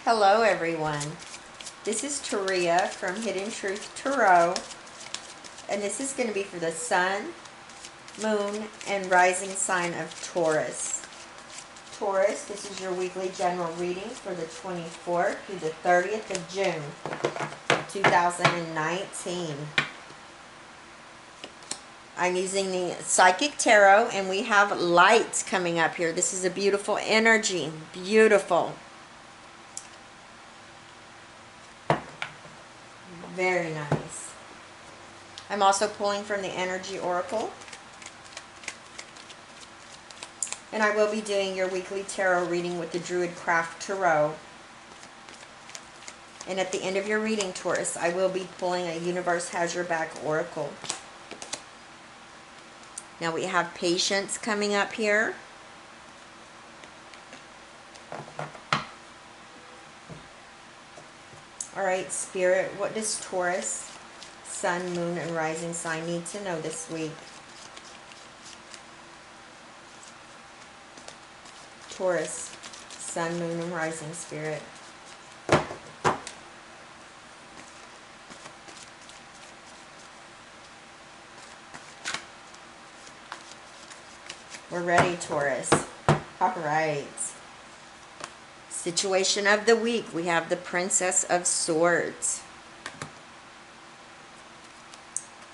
Hello everyone, this is Taria from Hidden Truth Tarot, and this is going to be for the Sun, Moon, and Rising sign of Taurus. Taurus, this is your weekly general reading for the 24th through the 30th of June, 2019. I'm using the Psychic Tarot, and we have lights coming up here. This is a beautiful energy, beautiful. Very nice. I'm also pulling from the Energy Oracle. And I will be doing your weekly tarot reading with the Druid Craft Tarot. And at the end of your reading, Taurus, I will be pulling a Universe Has Your Back Oracle. Now we have Patience coming up here. Alright, Spirit, what does Taurus, Sun, Moon, and Rising sign need to know this week? Taurus, Sun, Moon, and Rising, Spirit. We're ready, Taurus. Alright. Situation of the week, we have the Princess of Swords.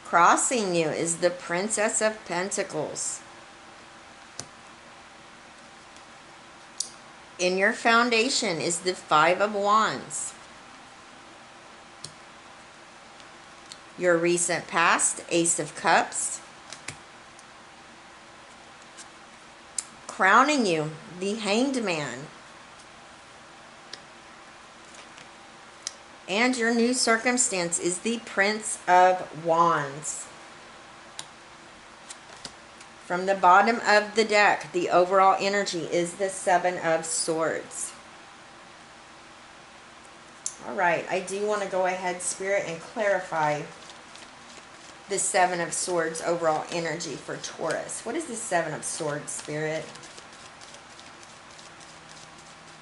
Crossing you is the Princess of Pentacles. In your foundation is the Five of Wands. Your recent past, Ace of Cups. Crowning you, the Hanged Man. And your new circumstance is the Prince of Wands. From the bottom of the deck, the overall energy is the Seven of Swords. Alright, I do want to go ahead, Spirit, and clarify the Seven of Swords overall energy for Taurus. What is the Seven of Swords, Spirit?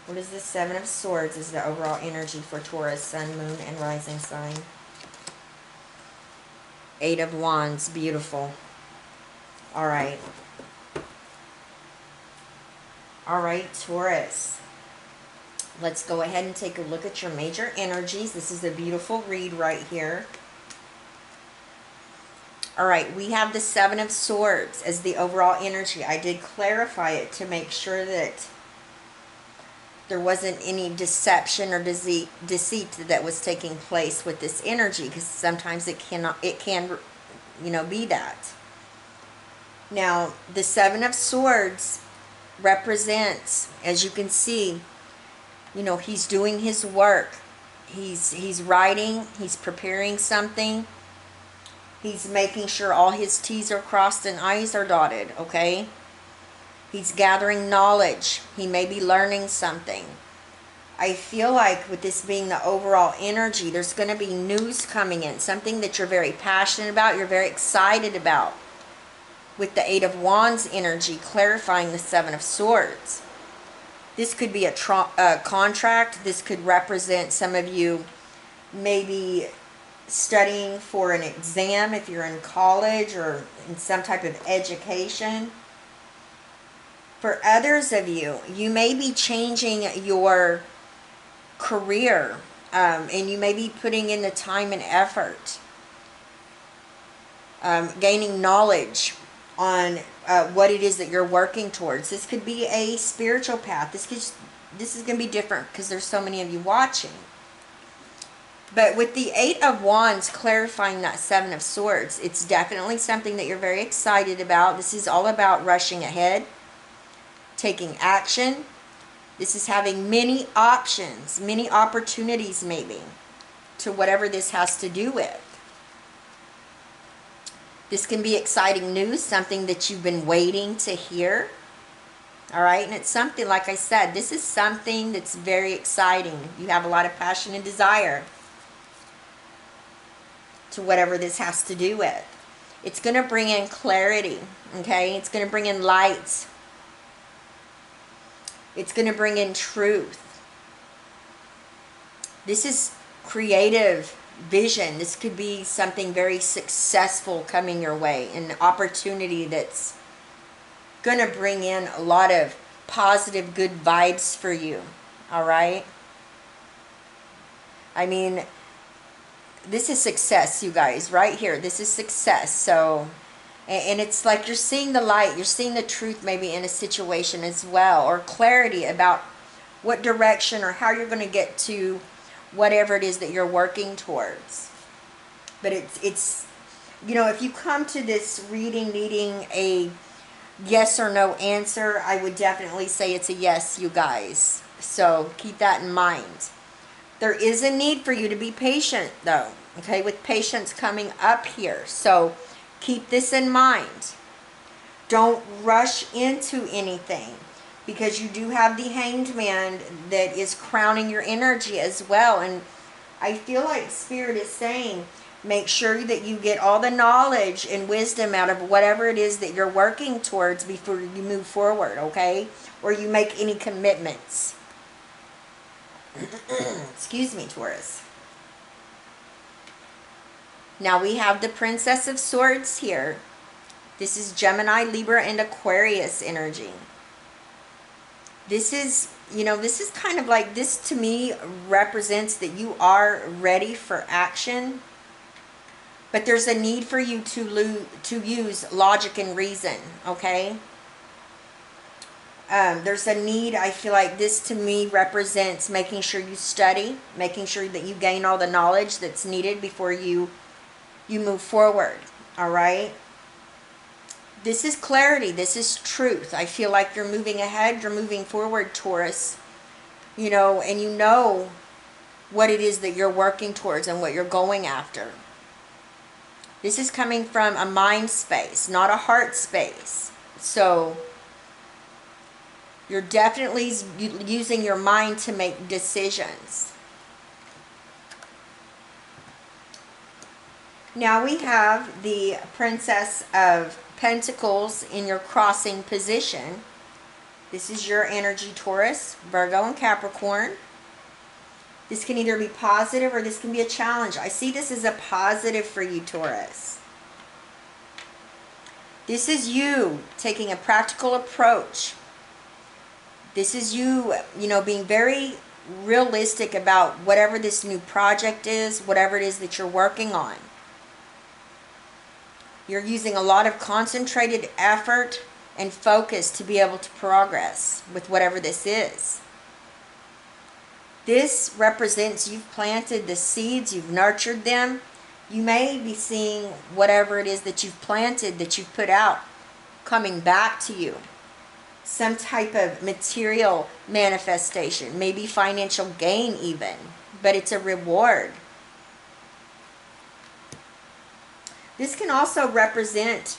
What is the Seven of Swords is the overall energy for Taurus, Sun, Moon, and Rising sign? Eight of Wands, beautiful. Alright. Alright, Taurus. Let's go ahead and take a look at your major energies. This is a beautiful read right here. Alright, we have the Seven of Swords as the overall energy. I did clarify it to make sure that there wasn't any deception or deceit that was taking place with this energy, because sometimes it can, you know, be that. Now, the Seven of Swords represents, as you can see, you know, he's doing his work. He's writing, he's preparing something. He's making sure all his T's are crossed and I's are dotted, okay? He's gathering knowledge. He may be learning something. I feel like with this being the overall energy, there's going to be news coming in. Something that you're very passionate about, you're very excited about. With the Eight of Wands energy, clarifying the Seven of Swords. This could be a contract. This could represent some of you maybe studying for an exam if you're in college or in some type of education. For others of you, you may be changing your career, and you may be putting in the time and effort, gaining knowledge on what it is that you're working towards. This could be a spiritual path. This is going to be different because there's so many of you watching. But with the Eight of Wands clarifying that Seven of Swords, it's definitely something that you're very excited about. This is all about rushing ahead, taking action. This is having many options, many opportunities maybe, to whatever this has to do with. This can be exciting news, something that you've been waiting to hear. Alright, and it's something, like I said, this is something that's very exciting. You have a lot of passion and desire to whatever this has to do with. It's going to bring in clarity, okay? It's going to bring in light. It's going to bring in truth. This is creative vision. This could be something very successful coming your way, an opportunity that's going to bring in a lot of positive, good vibes for you. All right? I mean, this is success, you guys, right here. This is success. So, and it's like you're seeing the light. You're seeing the truth maybe in a situation as well, or clarity about what direction or how you're going to get to whatever it is that you're working towards. But it's you know, if you come to this reading needing a yes or no answer, I would definitely say it's a yes, you guys. So keep that in mind. There is a need for you to be patient, though, okay, with patience coming up here. So keep this in mind. Don't rush into anything, because you do have the Hanged Man that is crowning your energy as well. And I feel like Spirit is saying, make sure that you get all the knowledge and wisdom out of whatever it is that you're working towards before you move forward, okay? Or you make any commitments. Excuse me, Taurus. Now we have the Princess of Swords here. This is Gemini, Libra, and Aquarius energy. This is, you know, this is kind of like, this to me represents that you are ready for action. But there's a need for you to use logic and reason, okay? There's a need, I feel like this to me represents making sure you study, making sure that you gain all the knowledge that's needed before you move forward, all right? This is clarity. This is truth. I feel like you're moving ahead. You're moving forward, Taurus. You know, and you know what it is that you're working towards and what you're going after. This is coming from a mind space, not a heart space. So you're definitely using your mind to make decisions. Now we have the Princess of Pentacles in your crossing position. This is your energy, Taurus, Virgo, and Capricorn. This can either be positive or this can be a challenge. I see this as a positive for you, Taurus. This is you taking a practical approach. This is you, you know, being very realistic about whatever this new project is, whatever it is that you're working on. You're using a lot of concentrated effort and focus to be able to progress with whatever this is. This represents you've planted the seeds, you've nurtured them. You may be seeing whatever it is that you've planted, that you've put out, coming back to you. Some type of material manifestation, maybe financial gain even, but it's a reward. This can also represent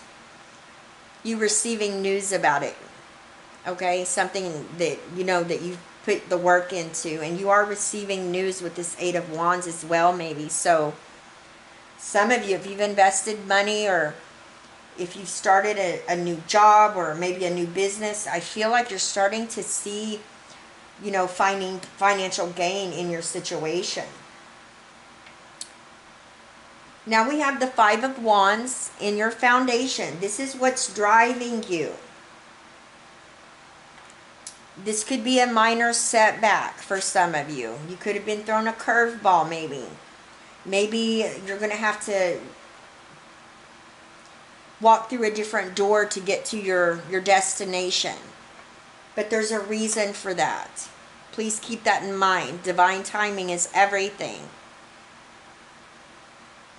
you receiving news about it, okay? Something that you know that you've put the work into, and you are receiving news with this Eight of Wands as well, maybe. So some of you, if you've invested money or if you've started a new job or maybe a new business, I feel like you're starting to see, you know, finding financial gain in your situation. Now we have the Five of Wands in your foundation. This is what's driving you. This could be a minor setback for some of you. You could have been thrown a curveball maybe. Maybe you're going to have to walk through a different door to get to your destination. But there's a reason for that. Please keep that in mind. Divine timing is everything.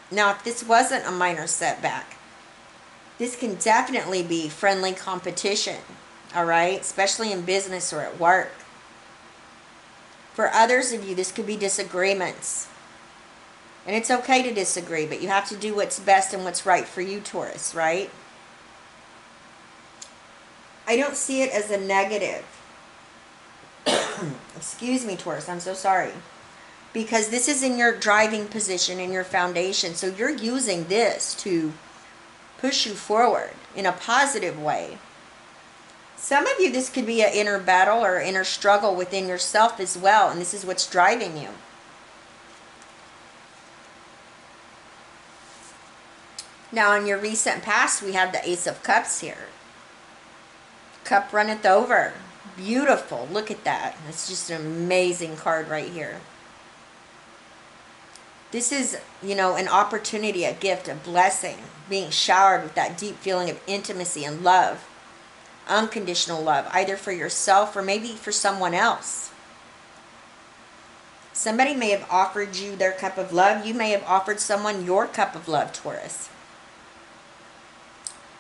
Now, if this wasn't a minor setback, this can definitely be friendly competition, all right? Especially in business or at work. For others of you, this could be disagreements. And it's okay to disagree, but you have to do what's best and what's right for you, Taurus, right? I don't see it as a negative. Excuse me, Taurus, I'm so sorry. Because this is in your driving position, in your foundation. So you're using this to push you forward in a positive way. Some of you, this could be an inner battle or inner struggle within yourself as well. And this is what's driving you. Now, in your recent past, we have the Ace of Cups here. Cup runneth over. Beautiful. Look at that. It's just an amazing card right here. This is, an opportunity, a gift, a blessing, being showered with that deep feeling of intimacy and love, unconditional love, either for yourself or maybe for someone else. Somebody may have offered you their cup of love. You may have offered someone your cup of love, Taurus.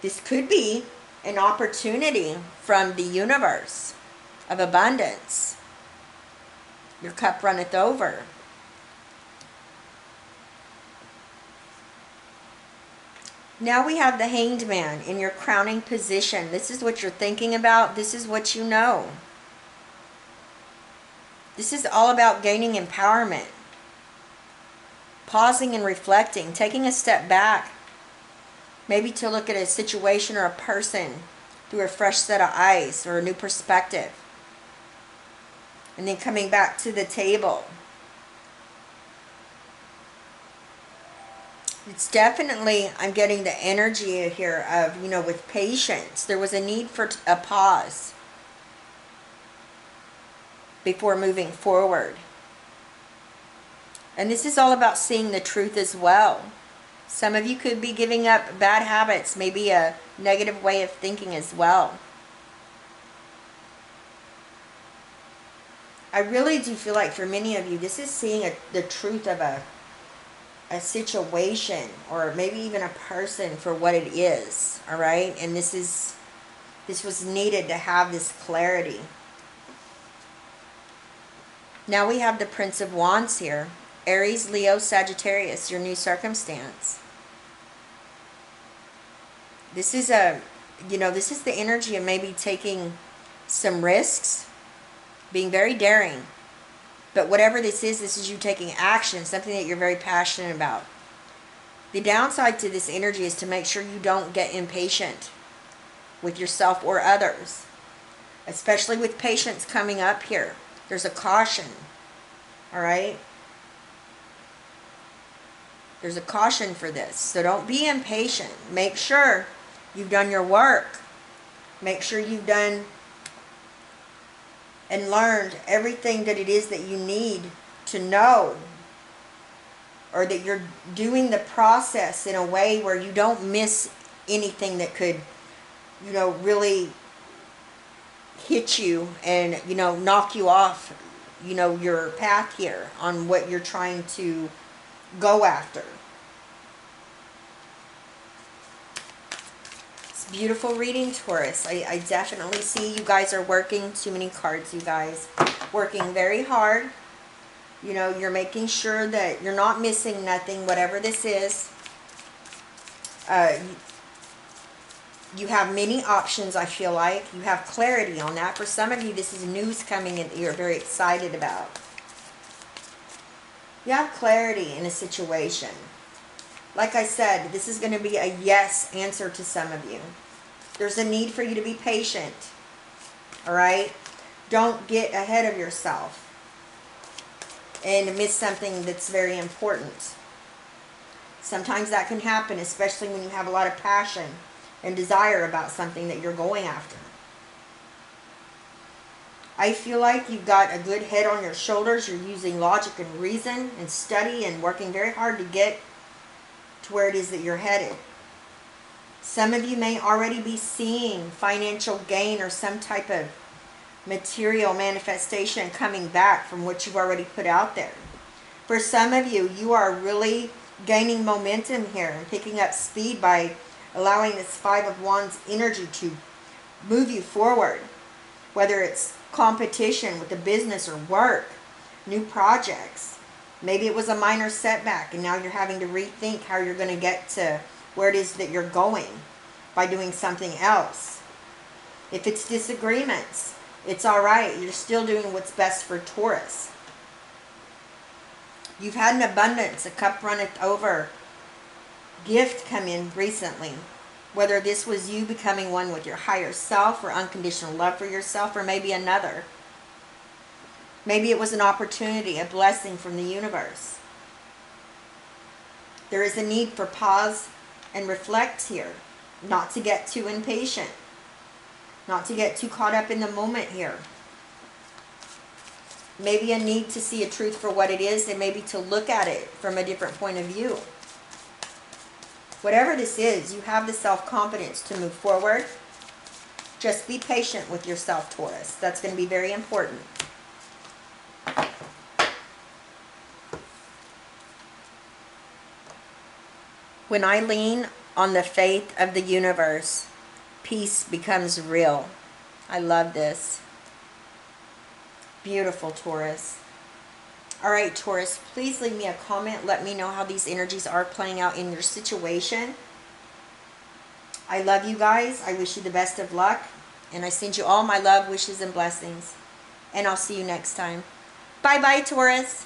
This could be an opportunity from the universe of abundance. Your cup runneth over. Now we have the Hanged Man in your crowning position. This is what you're thinking about. This is what you know. This is all about gaining empowerment. Pausing and reflecting. Taking a step back. Maybe to look at a situation or a person through a fresh set of eyes or a new perspective. And then coming back to the table. It's definitely, I'm getting the energy here of, with patience. There was a need for a pause before moving forward. And this is all about seeing the truth as well. Some of you could be giving up bad habits, maybe a negative way of thinking as well. I really do feel like for many of you, this is seeing the truth of a situation or maybe even a person for what it is, all right? And this was needed to have this clarity. Now we have the Prince of Wands here. Aries, Leo, Sagittarius, your new circumstance. This is this is the energy of maybe taking some risks, being very daring. But whatever this is you taking action, something that you're very passionate about. The downside to this energy is to make sure you don't get impatient with yourself or others. Especially with patience coming up here. There's a caution. All right? There's a caution for this. So don't be impatient. Make sure you've done your work. Make sure you've done and learned everything that it is that you need to know, or that you're doing the process in a way where you don't miss anything that could, really hit you and, knock you off, your path here on what you're trying to go after. Beautiful reading, Taurus. I definitely see you guys are working too many cards, you guys. Working very hard. You're making sure that you're not missing nothing, whatever this is. You have many options, I feel like. You have clarity on that. For some of you, this is news coming in that you're very excited about. You have clarity in a situation. Like I said, this is going to be a yes answer to some of you. There's a need for you to be patient. All right? Don't get ahead of yourself and miss something that's very important. Sometimes that can happen, especially when you have a lot of passion and desire about something that you're going after. I feel like you've got a good head on your shoulders. You're using logic and reason and study and working very hard to get to where it is that you're headed. Some of you may already be seeing financial gain or some type of material manifestation coming back from what you've already put out there. For some of you, you are really gaining momentum here and picking up speed by allowing this Five of Wands energy to move you forward. Whether it's competition with the business or work, new projects. Maybe it was a minor setback and now you're having to rethink how you're going to get to where it is that you're going by doing something else. If it's disagreements, it's all right. You're still doing what's best for Taurus. You've had an abundance, a cup runneth over gift come in recently. Whether this was you becoming one with your higher self or unconditional love for yourself, or maybe another. Maybe it was an opportunity, a blessing from the universe. There is a need for pause and reflect here. Not to get too impatient. Not to get too caught up in the moment here. Maybe a need to see a truth for what it is, and maybe to look at it from a different point of view. Whatever this is, you have the self-confidence to move forward. Just be patient with yourself, Taurus. That's going to be very important. When I lean on the faith of the universe, peace becomes real. I love this. Beautiful, Taurus. All right, Taurus, please leave me a comment. Let me know how these energies are playing out in your situation. I love you guys. I wish you the best of luck. And I send you all my love, wishes, and blessings. And I'll see you next time. Bye-bye, Taurus.